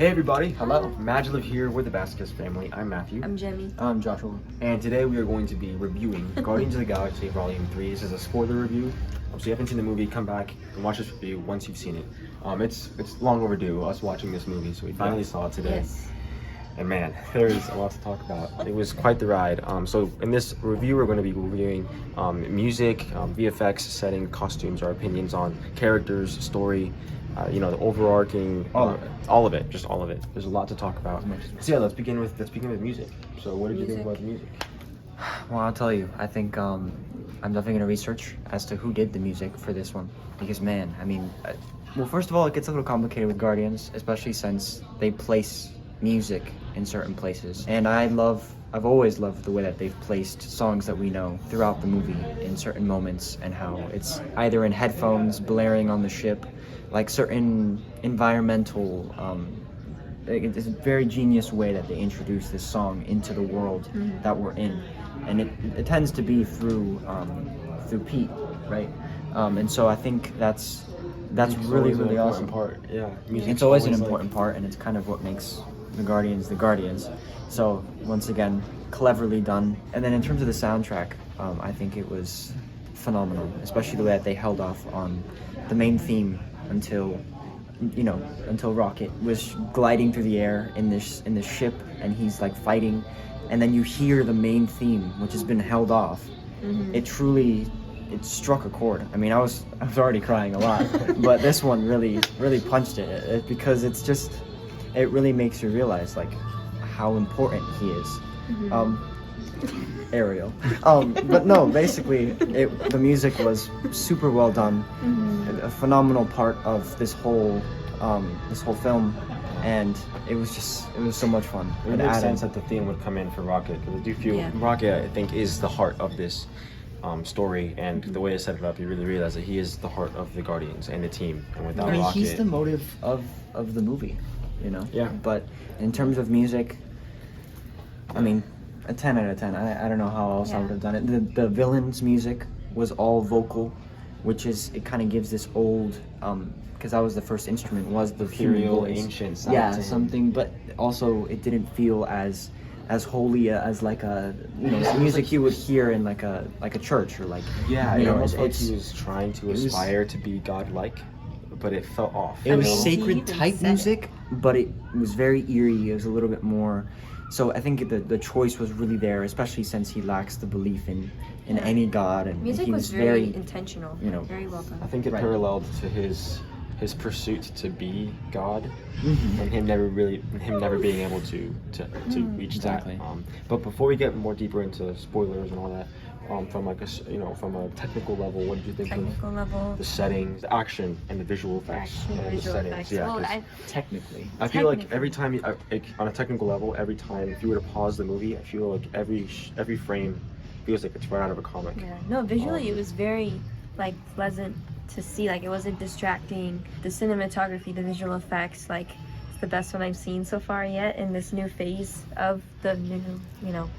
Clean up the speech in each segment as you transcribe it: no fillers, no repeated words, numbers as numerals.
Hey everybody, hello. MaJeliv here with the Vasquez Family. I'm Matthew. I'm Jemmy. I'm Joshua. And today we are going to be reviewing Guardians of the Galaxy Volume 3. This is a spoiler review. So if you haven't seen the movie, come back and watch this review once you've seen it. It's long overdue, us watching this movie, so we finally saw it today. Yes. And man, there's a lot to talk about. It was quite the ride. So in this review, we're going to be reviewing music, VFX, setting, costumes, our opinions on characters, story, the overarching, all of it, just all of it. There's a lot to talk about. So yeah, let's begin with music. So what did you think about the music? Well, I'll tell you, I think I'm definitely gonna research as to who did the music for this one, because man, I mean, well, first of all, it gets a little complicated with Guardians, especially since they place music in certain places, and I've always loved the way that they've placed songs that we know throughout the movie in certain moments, and how it's either in headphones blaring on the ship, like certain environmental it's a very genius way that they introduce this song into the world that we're in, and it tends to be through Pete, right? And so I think that's really awesome. Part. Yeah, it's always an important part, and it's kind of what makes the Guardians the Guardians. So once again, cleverly done. And then in terms of the soundtrack, I think it was phenomenal, especially the way that they held off on the main theme until Rocket was gliding through the air in this ship, and he's like fighting, and then you hear the main theme, which has been held off. It struck a chord. I mean, I was already crying a lot, but this one really punched it because it really makes you realize like how important he is. Ariel. But no, basically, the music was super well done, a phenomenal part of this whole film, and it was so much fun. It makes sense that the theme would come in for Rocket, because I do feel Rocket, I think, is the heart of this story, and the way I set it up, you really realize that he is the heart of the Guardians and the team, and without Rocket, he's the motive of the movie, Yeah. But in terms of music, I mean, a 10 out of 10. I don't know how else I would have done it. The villain's music was all vocal, which it kind of gives this old, because that was the first instrument, was the ethereal, ancient sound. Yeah, something, but also it didn't feel as holy as like a music you would hear in like a church, or like it almost felt like he was trying to aspire to be godlike, but it felt off. It was sacred type music, but it was very eerie. It was a little bit more. So I think the choice was really there, especially since he lacks the belief in any god, and music he was very intentional, very well done. I think it paralleled to his pursuit to be God, and him never being able to reach that. But before we get more deeper into spoilers and all that, from a technical level, what did you think of the settings, the action, and the visual effects, and the settings? Yeah, technically, I feel like every time on a technical level, every time if you were to pause the movie, I feel like every frame feels like it's right out of a comic. Yeah, no, visually it was very like pleasant to see. Like, it wasn't distracting. The cinematography, the visual effects, like, it's the best one I've seen so far yet in this new phase of the new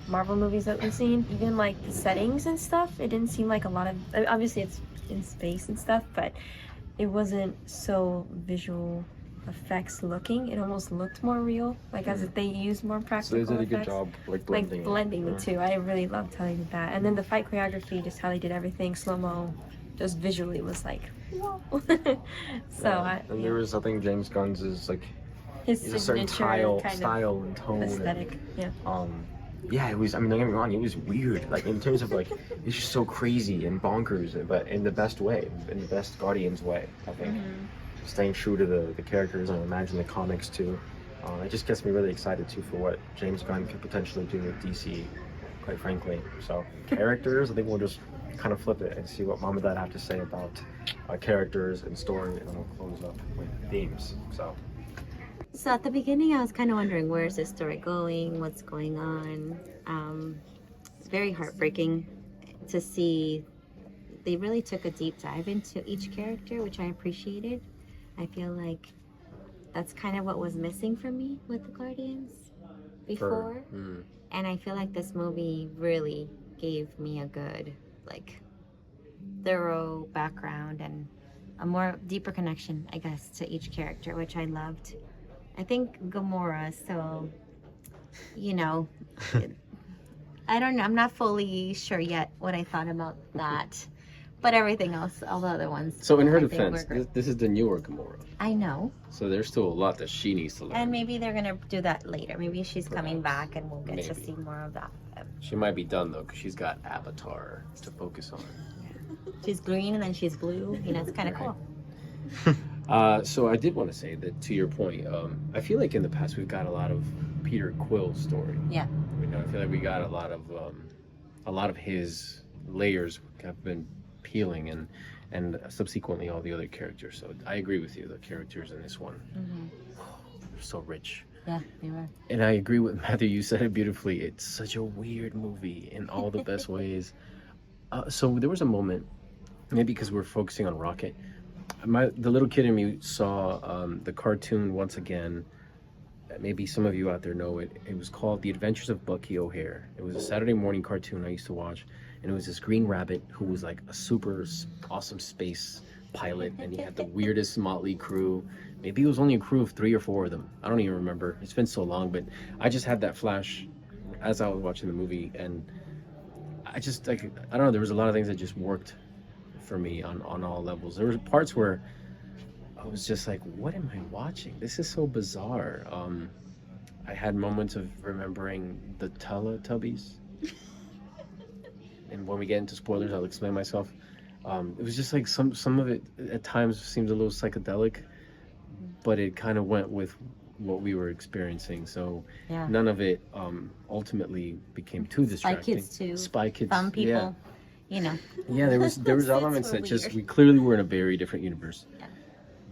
Marvel movies that we've seen. Even like the settings and stuff, it didn't seem like a lot of, obviously it's in space and stuff, but it wasn't so visual effects looking. It almost looked more real, like as if they used more practical effects. So they did a good job blending the two. I really loved how they did that. And then the fight choreography, just how they did everything, slow-mo, just visually was like, whoa. There was, I think, James Gunn's is like his a certain style and tone, aesthetic. It was. I mean, don't get me wrong. It was weird. Like, in terms of like, it's just so crazy and bonkers, but in the best way, in the best Guardians way. I think staying true to the characters, and I imagine the comics too. It just gets me really excited too for what James Gunn could potentially do with DC. Quite frankly, so characters, I think we'll just kind of flip it and see what Mom and Dad have to say about characters and story, and then we'll close up with themes. So at the beginning, I was kind of wondering, where's this story going? What's going on? It's very heartbreaking to see they really took a deep dive into each character, which I appreciated. I feel like that's kind of what was missing for me with the Guardians before. And I feel like this movie really gave me a good, like, thorough background and a more deeper connection, I guess, to each character, which I loved. I think Gamora. So, you know, I don't know. I'm not fully sure yet what I thought about that. But everything else, all the other ones. So in her I think defense, were great. this is the newer Gamora. I know. So there's still a lot that she needs to learn. And maybe they're going to do that later. Maybe she's coming back and we'll get to Maybe. see more of that. She might be done though, because she's got Avatar to focus on. She's green and then she's blue. You know, it's kind of cool. So I did want to say that to your point, I feel like in the past we've got a lot of Peter Quill's story. Yeah. You know, I feel like we got a lot of his layers have been peeling, and subsequently all the other characters. So I agree with you. The characters in this one, they're so rich. Yeah, they were. And I agree with Matthew. You said it beautifully. It's such a weird movie in all the best ways. So there was a moment, maybe because we're focusing on Rocket. The little kid in me saw the cartoon once again. Maybe some of you out there know it. It was called The Adventures of Bucky O'Hare. It was a Saturday morning cartoon I used to watch, and it was this green rabbit who was like a super awesome space pilot, and he had the weirdest motley crew. Maybe it was only a crew of 3 or 4 of them. I don't even remember. It's been so long, but I just had that flash as I was watching the movie, and I just like, I don't know, there was a lot of things that just worked for me on all levels. There were parts where I was just like, what am I watching? This is so bizarre. I had moments of remembering the Teletubbies. And when we get into spoilers, I'll explain myself. It was just like some of it at times seemed a little psychedelic, but it kind of went with what we were experiencing. So Yeah. none of it ultimately became too Spy distracting. Kids too. Spy Kids. Some people, Yeah. you know. Yeah, there was Those elements were that just weird. we clearly were in a very different universe. Yeah.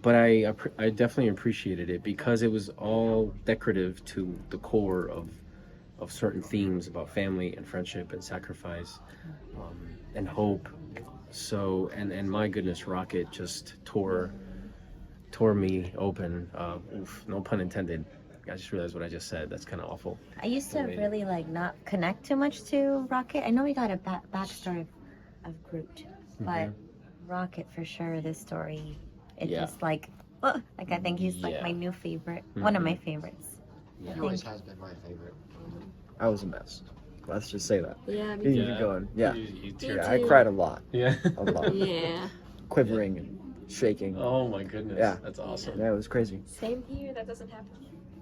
But I definitely appreciated it because it was all decorative to the core of certain themes about family and friendship and sacrifice, and hope. So and my goodness, Rocket just tore me open. Oof, no pun intended. I just realized what I just said. That's kind of awful. I used to really like not connect too much to Rocket. I know we got a backstory of Groot, but Rocket for sure. This story, it Yeah. just like I think he's like Yeah. my new favorite, one of my favorites. Yeah. I He always think. has been my favorite. I was a mess. Let's just say that. Yeah, You keep going. Yeah. You Yeah, I cried a lot. Yeah. A lot. Yeah. Quivering and shaking. Oh my goodness. Yeah. That's awesome. Yeah, it was crazy. Same here. That doesn't happen.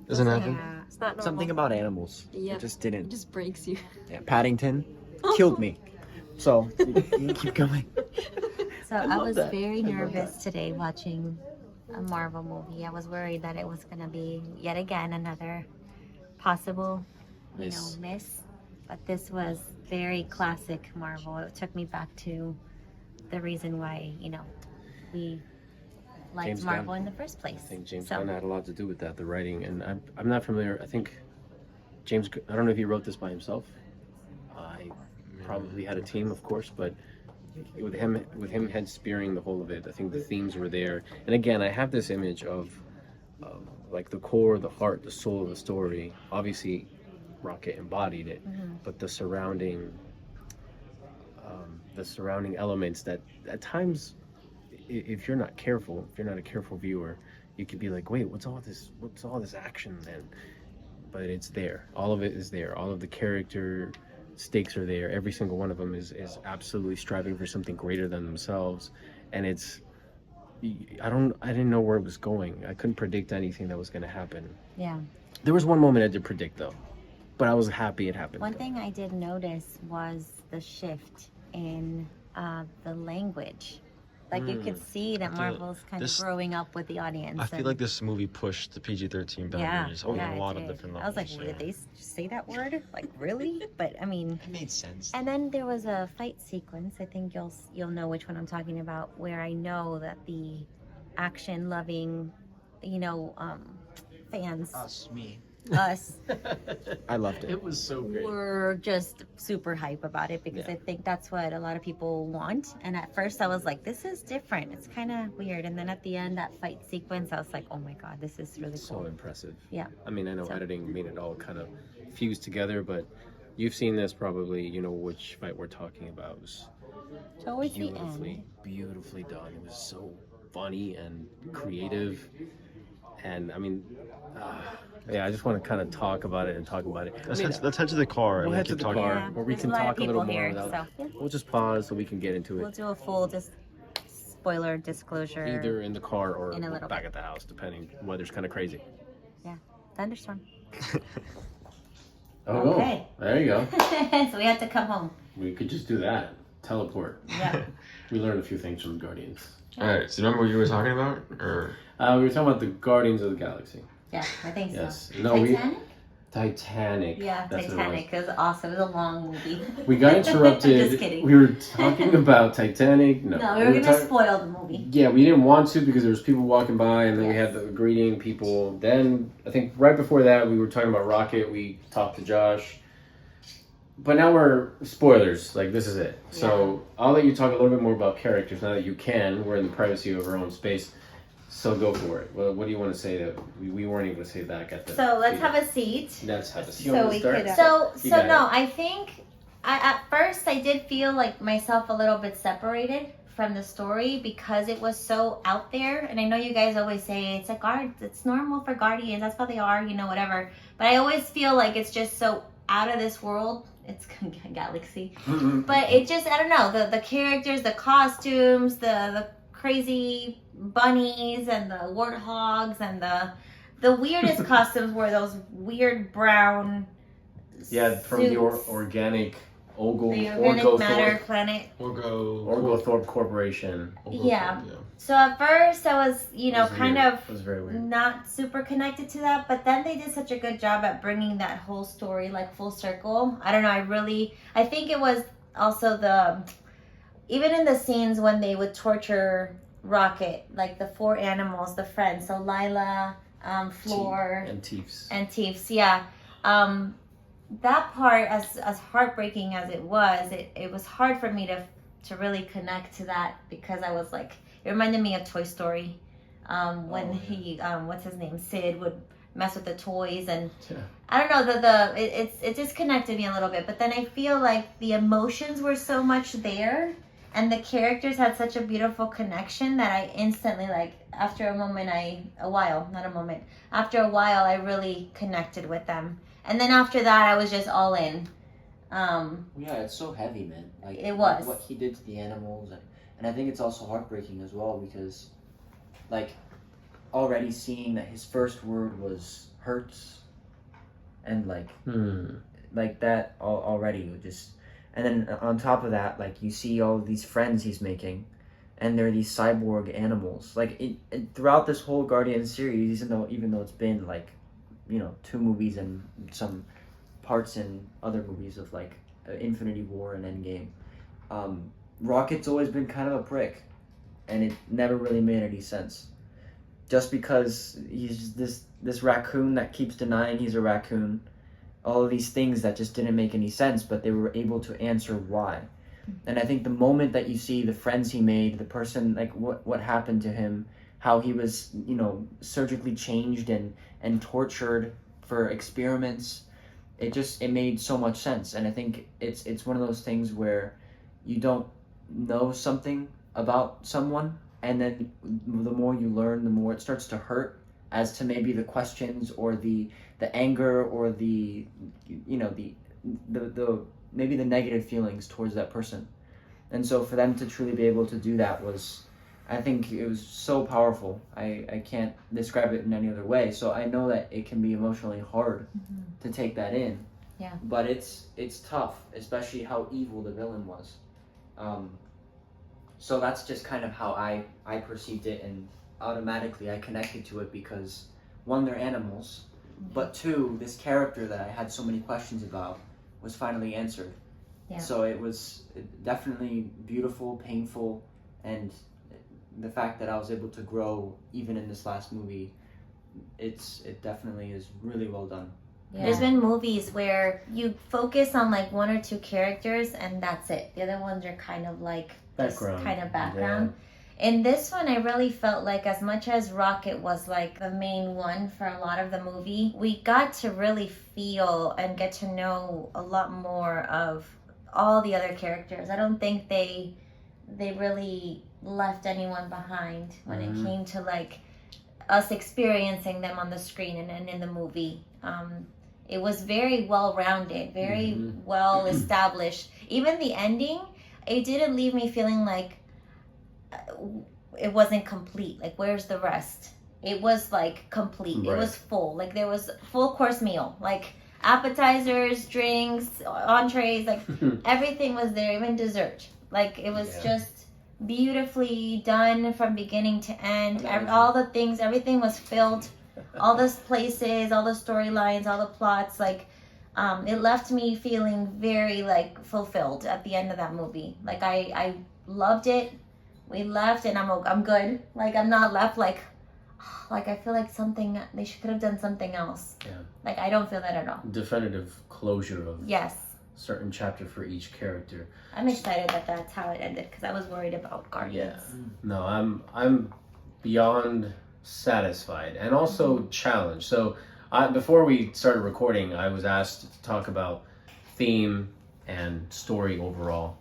Doesn't happen. Yeah. It's not normal. Something about animals. Yeah. It just It didn't. just breaks you. Yeah, Paddington killed me. So, you keep going. So I was that. very nervous today watching a Marvel movie. I was worried that it was gonna be yet again another possible, Miss. miss. But this was very classic Marvel. It took me back to the reason why, we liked James Marvel Gunn. in the first place. I think James So- Gunn had a lot to do with that, the writing, and I'm not familiar. I think I don't know if he wrote this by himself. He probably had a team, of course, but with him head spearing the whole of it, I think the themes were there. And again, I have this image of like the core, the heart, the soul of the story. Obviously, Rocket embodied it, but the surrounding elements that at times, if you're not careful, if you're not a careful viewer, you could be like, wait, what's all this action then? But it's there. All of it is there. All of the character stakes are there. Every single one of them is absolutely striving for something greater than themselves. And I didn't know where it was going. I couldn't predict anything that was going to happen. Yeah. There was one moment I did predict though, but I was happy it happened. One thing I did notice was the shift in the language. Like you could see that Marvel's kind of growing up with the audience. I feel like this movie pushed the PG-13 boundaries on a lot of it different did. I was levels. like, did they say that word? Like, really? But I mean, It made sense. and then there was a fight sequence. I think you'll know which one I'm talking about, where I know that the action-loving, fans, us, I loved it. It was so great. were just super hype about it because I think that's what a lot of people want. And at first I was like, this is different. It's kind of weird. And then at the end, that fight sequence, I was like, oh my God, this is really So cool. impressive. Yeah. I mean, I know So- editing made it all kind of fused together, but you've seen this probably. You know which fight we're talking about. It was Towards the end. beautifully done. It was so funny and creative, And I mean, yeah, I just want to kind of talk about it. Let's head to the car. We'll and head to keep the talking. car Yeah, where we there's can a lot of talk a little people more here, without. so We'll just pause so we can get into we'll it, do a full spoiler disclosure. either in the car or in a little back bit. at the house, depending. Weather's kind of crazy. Yeah, thunderstorm. Oh, Okay. there you go. So we have to come home. We could just do that. Teleport. Yeah. We learned a few things from the Guardians. All right. So remember what you were talking about, or We were talking about the Guardians of the Galaxy. Yeah, I think Yes. so. No, Titanic? Titanic. Yeah, That's what it was. Titanic. It was awesome. It was a long movie. We got interrupted. Just kidding. We were talking about Titanic. No, we were gonna talking- spoil the movie. Yeah, we didn't want to because there was people walking by, and then we Yes. had the greeting people. Then I think right before that we were talking about Rocket. We talked to Josh, but now we're spoilers. Like this is it. So I'll let you talk a little bit more about characters now that you can. We're in the privacy of our own space, so go for it. What do you want to say that we weren't able to say back at the? So let's theater? have a seat. Let's have a seat. So we could. You So got no, it. I think at first I did feel like myself a little bit separated from the story because it was so out there. And I know you guys always say it's it's normal for Guardians. That's how they are, whatever. But I always feel like it's just so out of this world. It's galaxy, but it just I don't know the characters, the costumes, the crazy bunnies and the warthogs and the weirdest costumes were those weird brown. Yeah, from the suits. Organic The organic matter planet. Orgothorpe Corporation. Yeah. So at first I was, It was kind weird. of It was very weird. not super connected to that, but then they did such a good job at bringing that whole story like full circle. I don't know, I think it was also even in the scenes when they would torture Rocket, like the 4 animals, the friends, so Lila, Floor, And Teefs. and Teefs, yeah. That part, as heartbreaking as it was hard for me to really connect to that because I was like, it reminded me of Toy Story, when he, what's his name, Sid would mess with the toys, and Yeah. I don't know, it disconnected me a little bit. But then I feel like the emotions were so much there, and the characters had such a beautiful connection that I instantly, like, after a while, I really connected with them. And then after that, I was just all in. Yeah, it's so heavy, man. Like It was. what he did to the animals, and I think it's also heartbreaking as well because, like, already seeing that his first word was hurts, and like that already would just, and then on top of that, like you see all of these friends he's making, and they're these cyborg animals. Like throughout this whole Guardian series, even though it's been like, 2 movies and some parts in other movies of like Infinity War and Endgame, Rocket's always been kind of a prick, and it never really made any sense. Just because he's this raccoon that keeps denying he's a raccoon, all of these things that just didn't make any sense, but they were able to answer why. And I think the moment that you see the friends he made, the person, like what happened to him, how he was, surgically changed and tortured for experiments, it made so much sense. And I think it's one of those things where you don't know something about someone, and then the more you learn, the more it starts to hurt as to maybe the questions or the anger or the maybe the negative feelings towards that person. And so for them to truly be able to do that was, I think it was so powerful. I can't describe it in any other way. So I know that it can be emotionally hard to take that in. Yeah. But it's tough, especially how evil the villain was. So that's just kind of how I perceived it, and automatically I connected to it because 1, they're animals, but 2, this character that I had so many questions about was finally answered. Yeah. So it was definitely beautiful, painful, and the fact that I was able to grow even in this last movie, it definitely is really well done. Yeah. There's been movies where you focus on like 1 or 2 characters and that's it. The other ones are kind of like Background. kind of background. In this one, I really felt like as much as Rocket was like the main one for a lot of the movie, we got to really feel and get to know a lot more of all the other characters. I don't think they really left anyone behind when it came to like us experiencing them on the screen and in the movie. It was very well rounded, very well established. Even the ending, it didn't leave me feeling like it wasn't complete. Like, where's the rest? It was like complete. Right. It was full. Like, there was full course meal. Like, appetizers, drinks, entrees, like everything was there, even dessert. Like, it was just beautifully done from beginning to end. All the things, everything was filled. All those places, all the storylines, all the plots, like it left me feeling very like fulfilled at the end of that movie. Like, I loved it. We left and I'm good. Like, I'm not left like I feel like they could have done something else. Yeah. Like, I don't feel that at all. Definitive closure of Yes. certain chapter for each character. I'm excited that that's how it ended because I was worried about Guardians. No, I'm beyond satisfied and also challenged. So before we started recording, I was asked to talk about theme and story overall.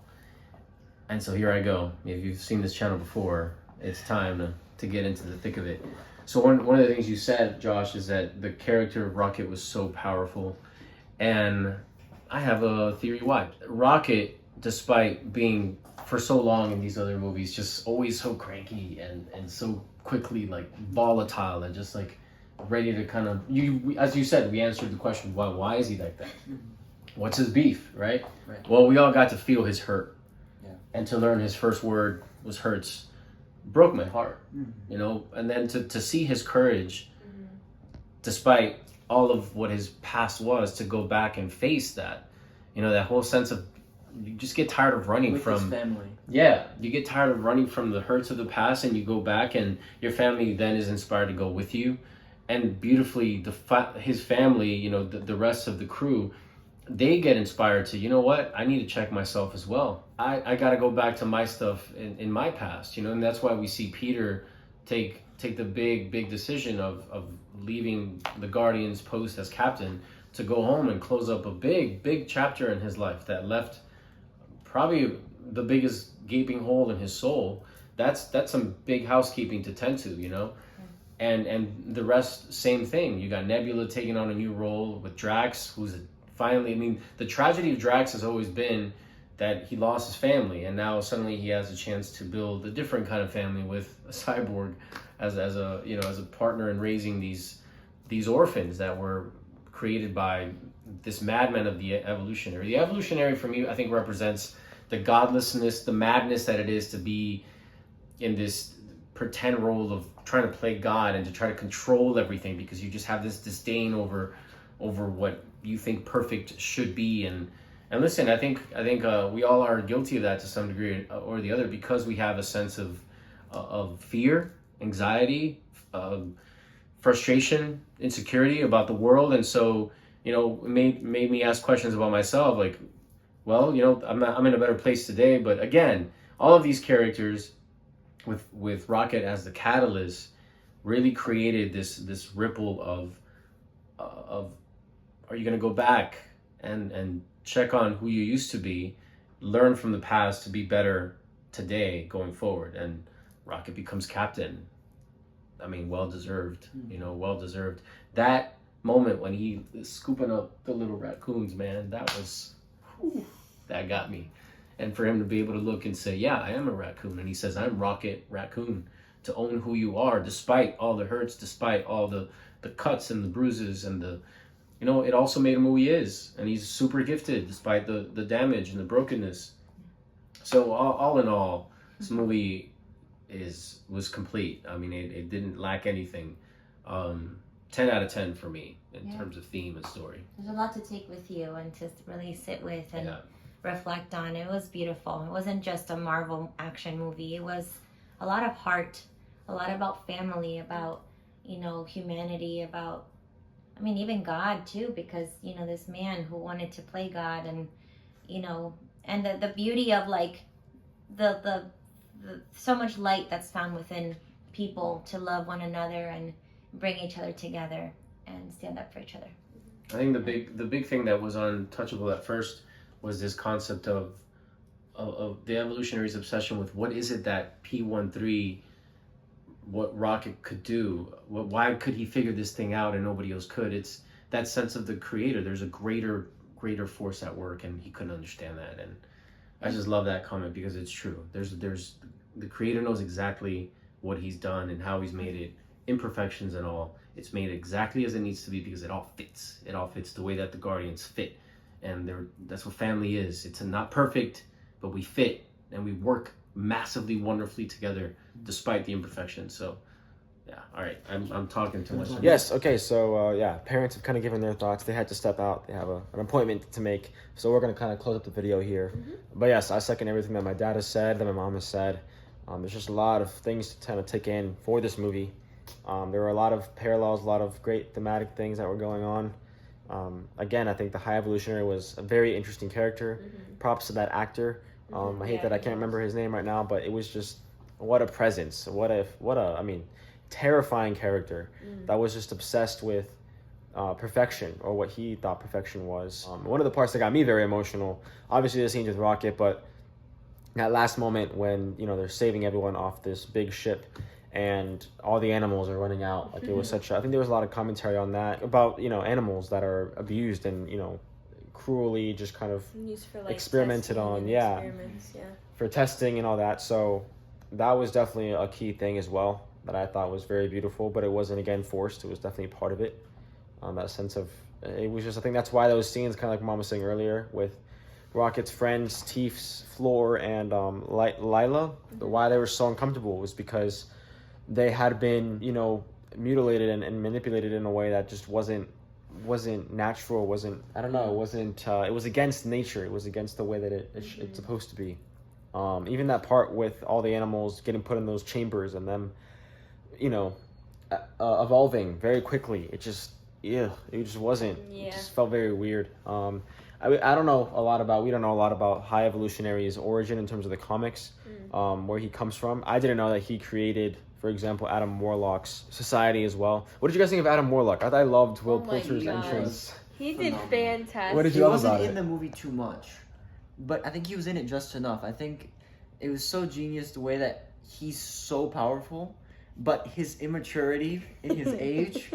And so here I go. If you've seen this channel before, it's time to get into the thick of it. So one of the things you said, Josh, is that the character of Rocket was so powerful. And I have a theory why. Rocket, despite being for so long in these other movies, just always so cranky and so quickly like volatile and just like ready to kind of, as you said, we answered the question, why is he like that? What's his beef, right? Well, we all got to feel his hurt. And to learn his first word was hurts broke my heart, you know? And then to see his courage, despite all of what his past was, to go back and face that, you know, that whole sense of, you just get tired of running With from his family. Yeah, you get tired of running from the hurts of the past, and you go back, and your family then is inspired to go with you. And beautifully, his family, you know, the rest of the crew, they get inspired to, you know what, I need to check myself as well. I got to go back to my stuff in my past, you know, and that's why we see Peter take the big decision of leaving the Guardians post as captain to go home and close up a big chapter in his life that left probably the biggest gaping hole in his soul. That's some big housekeeping to tend to, you know. And the rest, same thing. You got Nebula taking on a new role with Drax, who's finally, I mean, the tragedy of Drax has always been that he lost his family, and now suddenly he has a chance to build a different kind of family with a cyborg as a, you know, as a partner in raising these orphans that were created by this madman of the Evolutionary. The Evolutionary, for me, I think represents the godlessness, the madness that it is to be in this pretend role of trying to play God and to try to control everything because you just have this disdain over what you think perfect should be. And listen, I think we all are guilty of that to some degree or the other because we have a sense of fear, anxiety, frustration, insecurity about the world, and so, you know, it made me ask questions about myself, like, well, you know, I'm in a better place today. But again, all of these characters with Rocket as the catalyst really created this ripple of are you going to go back and check on who you used to be, learn from the past to be better today going forward. And Rocket becomes captain. I mean, well-deserved, you know, well-deserved. That moment when he is scooping up the little raccoons, man, that got me. And for him to be able to look and say, yeah, I am a raccoon. And he says, I'm Rocket Raccoon. To own who you are, despite all the hurts, despite all the cuts and the bruises and the, you know, it also made him who he is. And he's super gifted despite the damage and the brokenness. So all in all, this movie was complete. I mean, it didn't lack anything. 10 out of 10 for me in terms of theme and story. There's a lot to take with you and to really sit with and reflect on. It was beautiful. It wasn't just a Marvel action movie. It was a lot of heart, a lot about family, about, you know, humanity, about, I mean, even God too, because, you know, this man who wanted to play God, and, you know, and the beauty of like the so much light that's found within people to love one another and bring each other together and stand up for each other. I think the big thing that was untouchable at first was this concept of the Evolutionary's obsession with what is it that P13 what Rocket could do. Why could he figure this thing out and nobody else could? It's that sense of the creator. There's a greater force at work, and he couldn't understand that. And I just love that comment because it's true. There's the creator knows exactly what he's done and how he's made it, imperfections and all. It's made exactly as it needs to be because it all fits. It all fits the way that the Guardians fit, and that's what family is. It's not perfect, but we fit and we work massively wonderfully together despite the imperfections. So yeah, all right, I'm talking too much. Yes, okay, so yeah, parents have kind of given their thoughts. They had to step out. They have an appointment to make, so we're going to kind of close up the video here. But yes, I second everything that my dad has said, that my mom has said. There's just a lot of things to kind of take in for this movie. There were a lot of parallels, a lot of great thematic things that were going on. Again, I think the High Evolutionary was a very interesting character. Props to that actor. I hate that I can't remember his name right now, but it was just, what a presence. What a terrifying character that was just obsessed with perfection, or what he thought perfection was. One of the parts that got me very emotional, obviously the scenes with Rocket, but that last moment when, you know, they're saving everyone off this big ship and all the animals are running out. Like, it was such I think there was a lot of commentary on that, about, you know, animals that are abused and, you know, cruelly just kind of Used for, like, experimented testing on, and yeah, experiments, yeah. for testing and all that. So that was definitely a key thing as well that I thought was very beautiful, but it wasn't, again, forced. It was definitely part of it. That sense of, it was just, I think that's why those scenes, kind of like Mom was saying earlier, with Rocket's friends, Teef's, Floor, and Lila, why they were so uncomfortable was because they had been, you know, mutilated and manipulated in a way that just wasn't natural, wasn't, I don't know, it wasn't, it was against nature, it was against the way that it's supposed to be. Even that part with all the animals getting put in those chambers and them, you know, evolving very quickly, it just wasn't, it just felt very weird. We don't know a lot about High Evolutionary's origin in terms of the comics, where he comes from. I didn't know that he created, for example, Adam Warlock's society as well. What did you guys think of Adam Warlock? I loved Will Poulter's entrance. He did fantastic. What did He you love wasn't about in it? the movie too much, but I think he was in it just enough. I think it was so genius the way that he's so powerful, but his immaturity in his age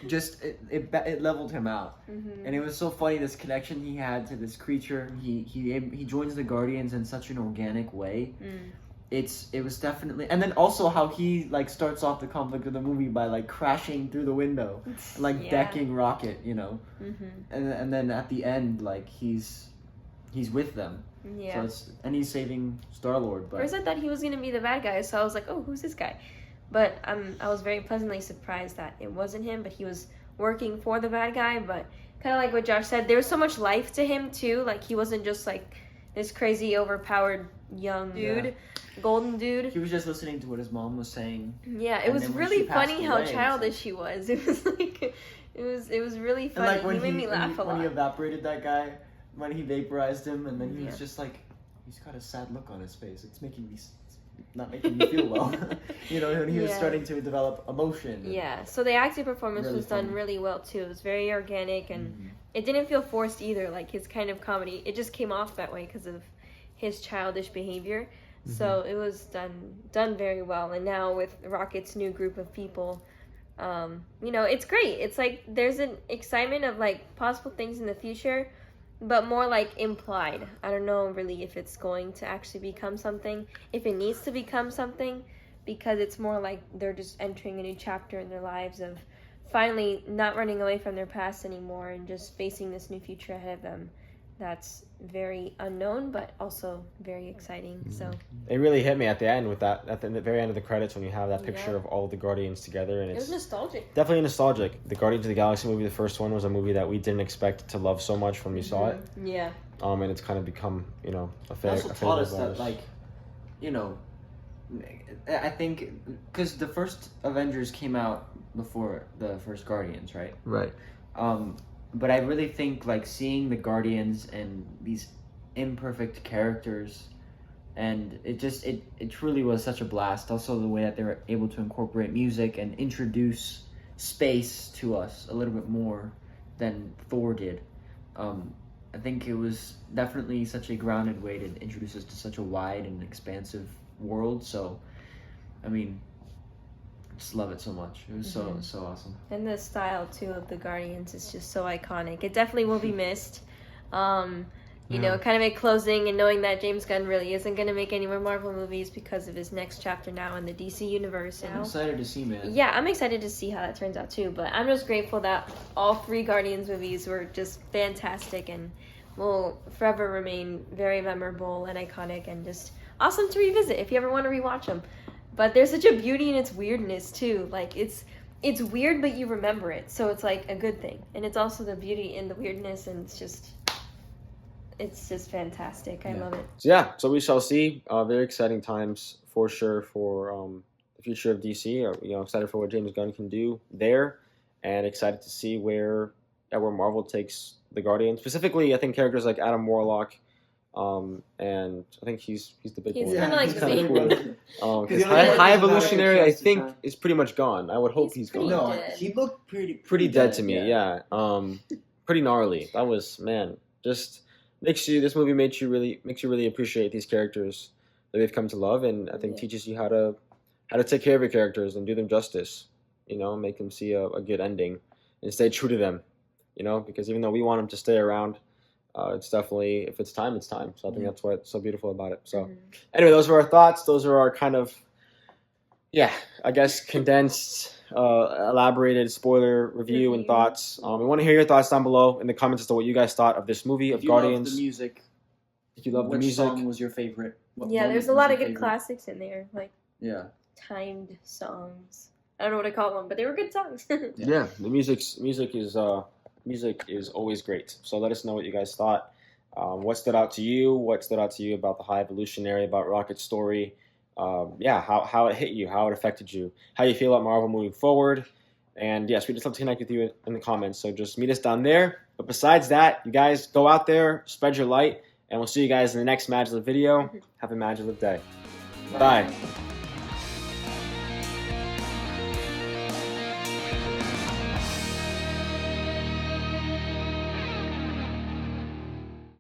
just it leveled him out. And it was so funny, this connection he had to this creature. He joins the Guardians in such an organic way. It was definitely, and then also how he like starts off the conflict of the movie by like crashing through the window, like decking Rocket, you know, and then at the end, like he's with them. Yeah. So and he's saving Star-Lord. But First I thought he was gonna be the bad guy, so I was like, oh, who's this guy? But I was very pleasantly surprised that it wasn't him, but he was working for the bad guy. But kind of like what Josh said, there was so much life to him too. Like, he wasn't just like this crazy overpowered young dude, golden dude. he was just listening to what his mom was saying. Yeah, it And was then when really she passed funny how away, childish he was. It was like, it was really And funny. like when he made me laugh a lot. when he evaporated that guy, when he vaporized him, and then he was just like, he's got a sad look on his face. It's not making me feel well. You know, when he was starting to develop emotion. Yeah, so the acting performance Really was done funny. really well too. It was very organic, and it didn't feel forced either. Like, his kind of comedy, it just came off that way because of his childish behavior. So it was done very well. And now with Rocket's new group of people, you know, it's great. It's like there's an excitement of like possible things in the future, but more like implied. I don't know really if it's going to actually become something, if it needs to become something, because it's more like they're just entering a new chapter in their lives of finally not running away from their past anymore and just facing this new future ahead of them. That's very unknown, but also very exciting. So It really hit me at the end with that, at the very end of the credits, when you have that picture of all the Guardians together, and it it's was nostalgic. definitely nostalgic. The Guardians of the Galaxy movie, the first one, was a movie that we didn't expect to love so much when we saw it. Yeah. And it's kind of become, you know, a It favorite. also taught us that, like, you know, I think because the first Avengers came out before the first Guardians, right? Right. But I really think like seeing the Guardians and these imperfect characters, and it truly was such a blast. Also the way that they were able to incorporate music and introduce space to us a little bit more than Thor did. I think it was definitely such a grounded way to introduce us to such a wide and expansive world. So, I mean, just love it so much. It was so awesome. And the style too of the Guardians is just so iconic. It definitely will be missed. You know, kind of a closing and knowing that James Gunn really isn't going to make any more Marvel movies because of his next chapter now in the DC universe. I'm excited to see, man. Yeah, I'm excited to see how that turns out too. But I'm just grateful that all 3 Guardians movies were just fantastic and will forever remain very memorable and iconic and just awesome to revisit if you ever want to rewatch them. But there's such a beauty in its weirdness too. Like it's weird, but you remember it, so it's like a good thing. And it's also the beauty in the weirdness, and it's just fantastic. I love it. So we shall see. Very exciting times for sure for the future of DC. You know, excited for what James Gunn can do there, and excited to see where Marvel takes the Guardians. Specifically, I think characters like Adam Warlock, and I think he's the big one. He's kind of like the main. Because High Evolutionary, I think, is pretty much gone. I would hope he's gone. No, dead. he looked Pretty dead to me. Yeah. Pretty gnarly. That was, man, just this movie makes you really appreciate these characters that we've come to love, and I think teaches you how to take care of your characters and do them justice. You know, make them see a good ending and stay true to them. You know, because even though we want them to stay around, it's definitely, if it's time, it's time. So I think that's what's so beautiful about it. So anyway, those are our thoughts. Those are our kind of, I guess condensed, elaborated spoiler review and thoughts. We want to hear your thoughts down below in the comments as to what you guys thought of this movie of Guardians. Love the music. If you love the Which music, song was your favorite? There's a lot of good classics in there, like timed songs. I don't know what to call them, but they were good songs. the music is always great. So let us know what you guys thought. What stood out to you? What stood out to you about the High Evolutionary, about Rocket's story? How it hit you, how it affected you, how you feel about Marvel moving forward. And yes, we just love to connect with you in the comments. So just meet us down there. But besides that, you guys go out there, spread your light, and we'll see you guys in the next MaJeliv video. Have a MaJeliv day. Bye.